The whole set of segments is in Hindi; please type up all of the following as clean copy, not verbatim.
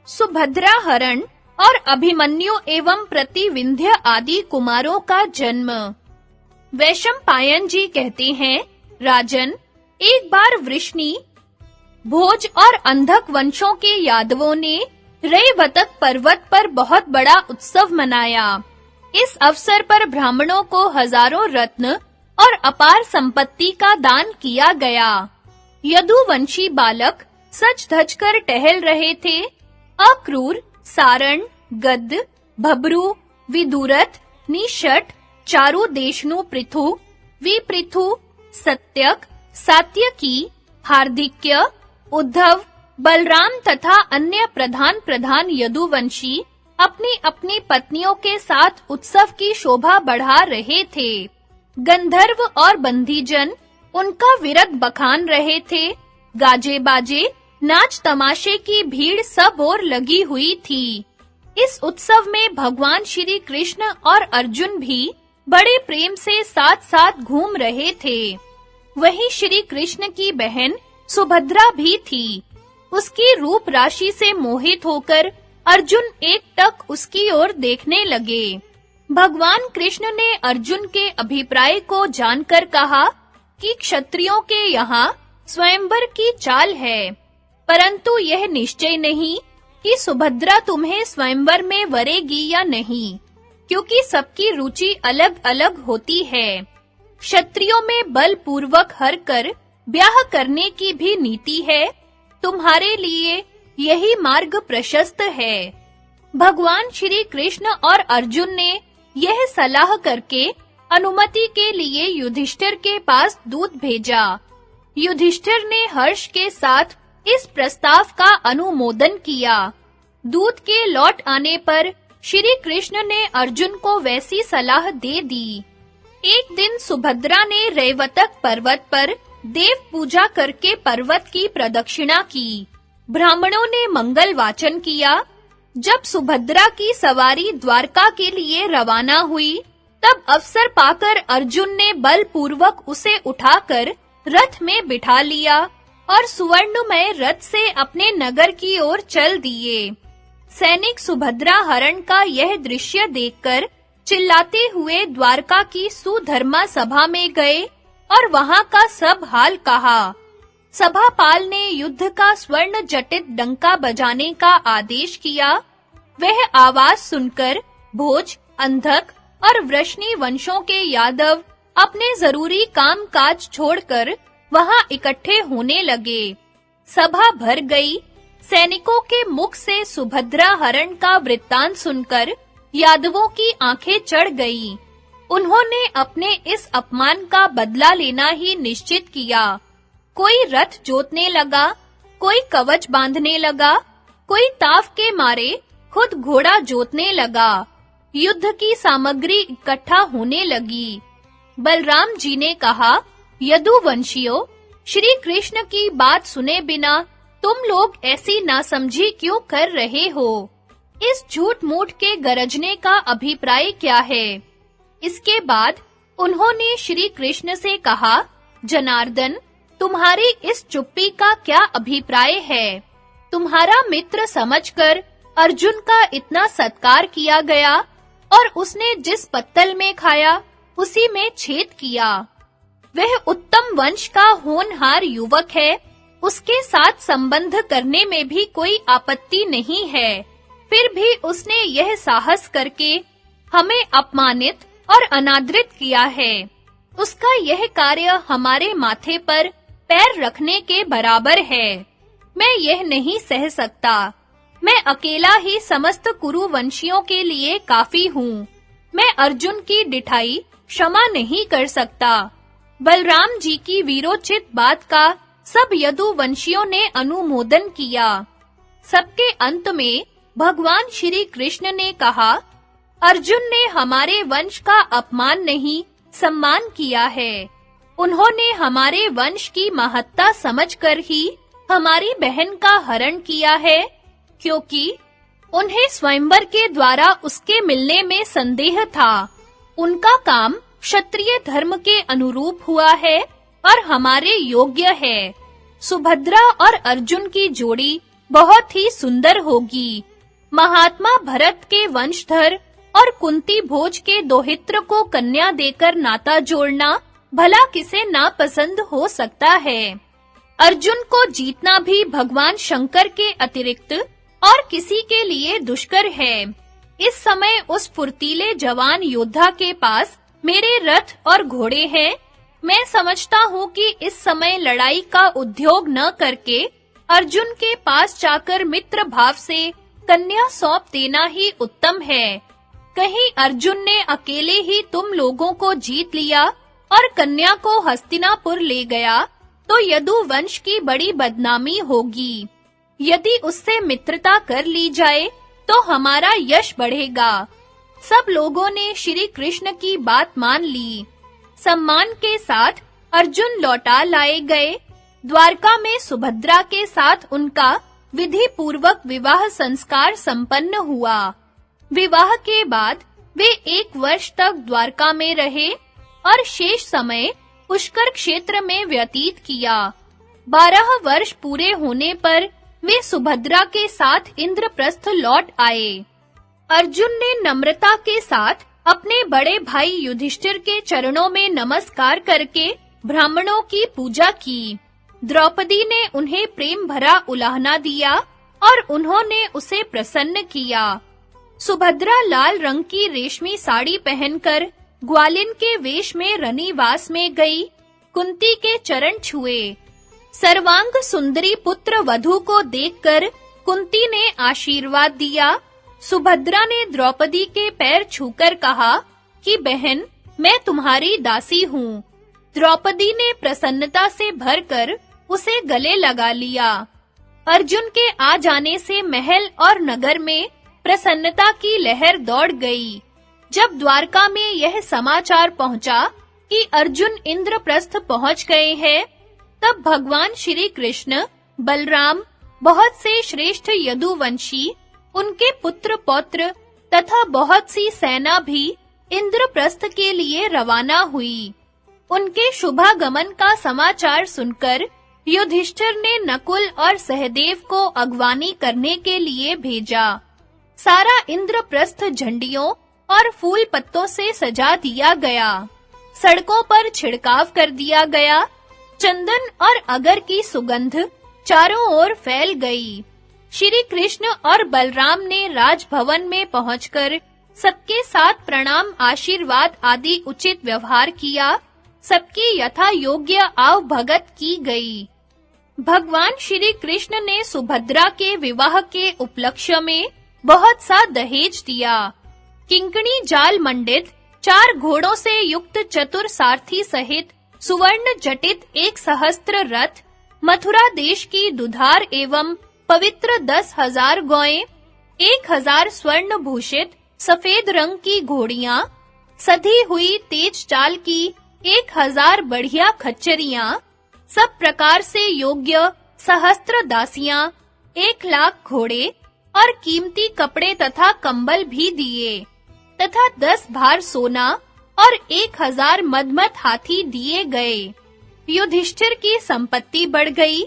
सुभद्रा हरण और अभिमन्यु एवं प्रतिविंध्य आदि कुमारों का जन्म। वैशंपायन जी कहते हैं, राजन, एक बार वृष्णि, भोज और अंधक वंशों के यादवों ने रैवतक पर्वत पर बहुत बड़ा उत्सव मनाया। इस अवसर पर ब्राह्मणों को हजारों रत्न और अपार संपत्ति का दान किया गया। यदुवंशी बालक सज-धज कर टहल रहे थे। अक्रूर, सारण, गद्द, भब्रू, विदुरथ, निषट, चारुदेशनु पृथु, विपृथु, सत्यक, सात्यकी, हार्दिक्य, उद्धव, बलराम तथा अन्य प्रधान यदुवंशी अपनी-अपनी पत्नियों के साथ उत्सव की शोभा बढ़ा रहे थे। गंधर्व और बंधीजन उनका विरत बखान रहे थे। गाजे बाजे, नाच तमाशे की भीड़ सब ओर लगी हुई थी। इस उत्सव में भगवान श्री कृष्ण और अर्जुन भी बड़े प्रेम से साथ-साथ घूम रहे थे। वहीं श्री कृष्ण की बहन सुभद्रा भी थी। उसकी रूप राशि से मोहित होकर अर्जुन एकटक उसकी ओर देखने लगे। भगवान कृष्ण ने अर्जुन के अभिप्राय को जानकर कहा कि क्षत्रियों के यहाँ स्वयंवर की चाल है, परंतु यह निश्चय नहीं कि सुभद्रा तुम्हें स्वयंवर में वरेगी या नहीं, क्योंकि सबकी रुचि अलग-अलग होती है। क्षत्रियों में बलपूर्वक हर कर ब्याह करने की भी नीति है। तुम्हारे लिए यही मार्ग प्रशस्त है। भगवान श्री कृष्ण और अर्जुन ने यह सलाह करके अनुमति के लिए युधिष्ठिर के पास दूत भेजा। युधिष्ठिर ने हर्ष के साथ इस प्रस्ताव का अनुमोदन किया। दूत के लौट आने पर श्री कृष्ण ने अर्जुन को वैसी सलाह दे दी। एक दिन सुभद्रा ने रैवतक पर्वत पर देव पूजा करके पर्वत की प्रदक्षिणा की। ब्राह्मणों ने मंगल वाचन किया। जब सुभद्रा की सवारी द्वारका के लिए रवाना हुई, तब अवसर पाकर अर्जुन ने बलपूर्वक उसे उठाकर रथ में बिठा लिया और सुवर्णमय रथ से अपने नगर की ओर चल दिए। सैनिक सुभद्रा हरण का यह दृश्य देखकर चिल्लाते हुए द्वारका की सुधर्मा सभा में गए और वहां का सब हाल कहा। सभापाल ने युद्ध का स्वर्ण जटित डंका बजाने का आदेश किया। वह आवाज सुनकर भोज, अंधक और वृष्णि वंशों के यादव अपने जरूरी काम-काज छोड़कर वहां इकट्ठे होने लगे। सभा भर गई। सैनिकों के मुख से सुभद्रा हरण का वृत्तांत सुनकर यादवों की आंखें चढ़ गईं। उन्होंने अपने इस अपमान का बदला लेना ही निश्चित किया। कोई रथ जोतने लगा, कोई कवच बांधने लगा, कोई ताव के मारे खुद घोड़ा जोतने लगा। युद्ध की सामग्री इकट्ठा होने लगी। बलराम जी ने कहा, यदुवंशियों, श्री कृष्ण की बात सुने बिना तुम लोग ऐसी नासमझी क्यों कर रहे हो? इस झूठ-मूठ के गरजने का अभिप्राय क्या है? इसके बाद उन्होंने श्री कृष्ण से कहा, जनार्दन, तुम्हारी इस चुप्पी का क्या अभिप्राय है? तुम्हारा मित्र समझकर अर्जुन का इतना सत्कार किया गया और उसने जिस पत्तल में खाया उसी में छेद किया। वह उत्तम वंश का होनहार युवक है। उसके साथ संबंध करने में भी कोई आपत्ति नहीं है। फिर भी उसने यह साहस करके हमें अपमानित और अनादरित किया है। उसका यह कार्य हमारे माथे पर पैर रखने के बराबर है। मैं यह नहीं सह सकता। मैं अकेला ही समस्त कुरुवंशियों के लिए काफी हूँ। मैं अर्जुन की डिठाई क्षमा नहीं कर सकता। बलराम जी की वीरोचित बात का सब यदुवंशियों ने अनुमोदन किया। सबके अंत में भगवान श्री कृष्ण ने कहा, अर्जुन ने हमारे वंश का अपमान नहीं, सम्मान किया है। उन्होंने हमारे वंश की महत्ता समझकर ही हमारी बहन का हरण किया है, क्योंकि उन्हें स्वयंवर के द्वारा उसके मिलने में संदेह था। उनका काम क्षत्रिय धर्म के अनुरूप हुआ है और हमारे योग्य है। सुभद्रा और अर्जुन की जोड़ी बहुत ही सुंदर होगी। महात्मा भरत के वंशधर और कुंती भोज के दोहित्र को कन्या देकर नाता जोड़ना भला किसे नापसंद हो सकता है। अर्जुन को जीतना भी भगवान शंकर के अतिरिक्त और किसी के लिए दुष्कर है। इस समय उस फुर्तीले जवान योद्धा के पास मेरे रथ और घोड़े हैं। मैं समझता हूँ कि इस समय लड़ाई का उद्योग न करके अर्जुन के पास जाकर मित्र भाव से कन्या सौंप देना ही उत्तम है। कहीं अर्जुन ने अकेले ही तुम लोगों को जीत लिया और कन्या को हस्तिनापुर ले गया तो यदु वंश की बड़ी बदनामी होगी। यदि उससे मित्रता कर ली जाए तो हमारा यश बढ़ेगा। सब लोगों ने श्री कृष्ण की बात मान ली। सम्मान के साथ अर्जुन लौटा लाए गए। द्वारका में सुभद्रा के साथ उनका विधि पूर्वक विवाह संस्कार संपन्न हुआ। विवाह के बाद वे 1 वर्ष तक द्वारका में रहे और शेष समय पुष्कर क्षेत्र में व्यतीत किया। 12 वर्ष पूरे होने पर वे सुभद्रा के साथ इंद्रप्रस्थ लौट आए। अर्जुन ने नम्रता के साथ अपने बड़े भाई युधिष्ठिर के चरणों में नमस्कार करके ब्राह्मणों की पूजा की। द्रौपदी ने उन्हें प्रेम भरा उलाहना दिया और उन्होंने उसे प्रसन्न किया। सुभद्रा लाल रंग की रेशमी साड़ी पहनकर ग्वालिन के वेश में रनिवास में गई। कुंती के चरण छुए। सर्वांग सुंदरी पुत्र वधू को देखकर कुंती ने आशीर्वाद दिया। सुभद्रा ने द्रौपदी के पैर छूकर कहा कि बहन, मैं तुम्हारी दासी हूँ। द्रौपदी ने प्रसन्नता से भरकर उसे गले लगा लिया। अर्जुन के आ जाने से महल और नगर में प्रसन्नता की लहर दौड़ गई। जब द्वारका में यह समाचार पहुंचा कि अर्जुन इंद्रप्रस्थ पहुंच गए हैं, तब भगवान श्री कृष्ण, बलराम, बहुत से श्रेष्ठ यदुवंशी, उनके पुत्र पौत्र तथा बहुत सी सेना भी इंद्रप्रस्थ के लिए रवाना हुई। उनके शुभागमन का समाचार सुनकर युधिष्ठिर ने नकुल और सहदेव को अगवानी करने के लिए भेजा। सारा इंद्रप्रस्थ झंडियों और फूल पत्तों से सजा दिया गया। सड़कों पर छिड़काव कर दिया गया। चंदन और अगर की सुगंध चारों ओर फैल गई। श्री कृष्ण और बलराम ने राजभवन में पहुंचकर सबके साथ प्रणाम, आशीर्वाद आदि उचित व्यवहार किया। सबकी यथा योग्य आवभगत की गई। भगवान श्री कृष्ण ने सुभद्रा के विवाह के उपलक्ष्य में बहुत सा दहेज दिया। किंकणी जाल मंडित 4 घोड़ों से युक्त चतुर सारथी सहित सुवर्ण जटित 1 सहस्त्र रथ, मथुरा देश की दुधार एवं पवित्र 10,000 गौएं, 1,000 स्वर्ण भूषित सफेद रंग की घोड़ियां, सधी हुई तेज चाल की 1,000 बढ़िया खच्चरियां, सब प्रकार से योग्य सहस्त्र दासियां, 1,00,000 घोड़े और कीमती कपड़े तथा कंबल भी दिए तथा 10 भार सोना और 1,000 मदमत हाथी दिए गए। युधिष्ठिर की संपत्ति बढ़ गई।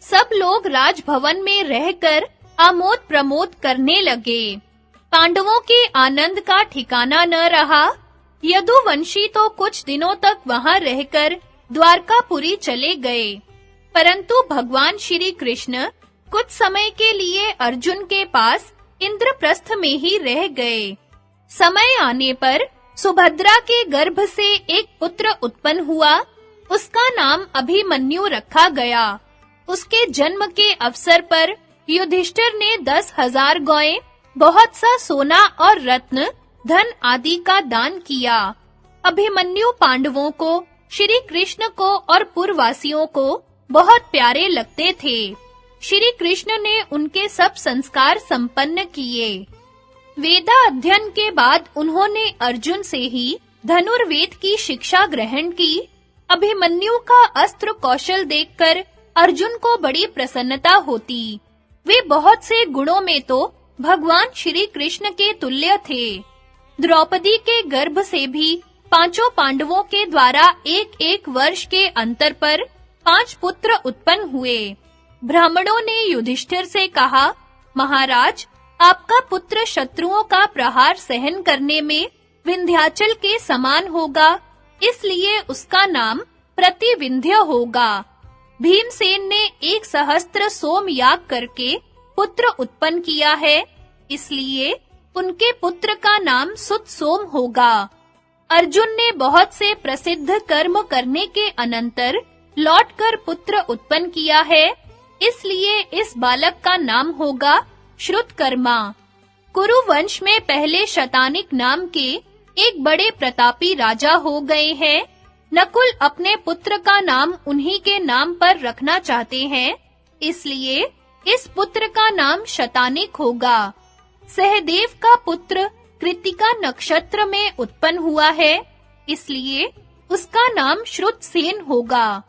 सब लोग राजभवन में रहकर आमोद प्रमोद करने लगे। पांडवों के आनंद का ठिकाना न रहा। यदुवंशी तो कुछ दिनों तक वहां रहकर द्वारकापुरी चले गए, परंतु भगवान श्री कृष्ण कुछ समय के लिए अर्जुन के पास इंद्रप्रस्थ में ही रह गए। समय आने पर सुभद्रा के गर्भ से एक पुत्र उत्पन्न हुआ। उसका नाम अभिमन्यु रखा गया। उसके जन्म के अवसर पर युधिष्ठिर ने 10,000 गौएं, बहुत सा सोना और रत्न, धन आदि का दान किया। अभिमन्यु पांडवों को, श्री कृष्ण को और पुरवासियों को बहुत प्यारे लगते थे। श्री कृष्ण ने उनके सब संस्कार संपन्न किए। वेदा अध्ययन के बाद उन्होंने अर्जुन से ही धनुर्वेद की शिक्षा ग्रहण की। अभिमन्यु का अस्त्र कौशल देखकर अर्जुन को बड़ी प्रसन्नता होती। वे बहुत से गुणों में तो भगवान श्री कृष्ण के तुल्य थे। द्रौपदी के गर्भ से भी 5 पांडवों के द्वारा 1-1 वर्ष के अंतर पर 5 पुत्र उत्पन्न हुए। ब्राह्मणों ने युधिष्ठिर से कहा, महाराज, आपका पुत्र शत्रुओं का प्रहार सहन करने में विंध्याचल के समान होगा, इसलिए उसका नाम प्रतिविंध्य होगा। भीमसेन ने 1 सहस्त्र सोम याग करके पुत्र उत्पन्न किया है, इसलिए उनके पुत्र का नाम सुतसोम होगा। अर्जुन ने बहुत से प्रसिद्ध कर्म करने के अनंतर लौटकर पुत्र उत्पन्न किया है, इसलिए इस बालक का नाम होगा श्रुतकर्मा। कुरु वंश में पहले शतानिक नाम के एक बड़े प्रतापी राजा हो गए हैं। नकुल अपने पुत्र का नाम उन्हीं के नाम पर रखना चाहते हैं, इसलिए इस पुत्र का नाम शतानिक होगा। सहदेव का पुत्र कृत्तिका नक्षत्र में उत्पन्न हुआ है, इसलिए उसका नाम श्रुतसेन होगा।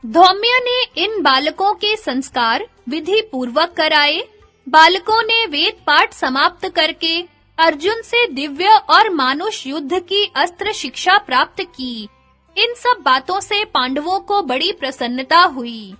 धौम्य ने इन बालकों के संस्कार विधि पूर्वक कराए। बालकों ने वेद पाठ समाप्त करके अर्जुन से दिव्य और मानुष युद्ध की अस्त्र शिक्षा प्राप्त की। इन सब बातों से पांडवों को बड़ी प्रसन्नता हुई।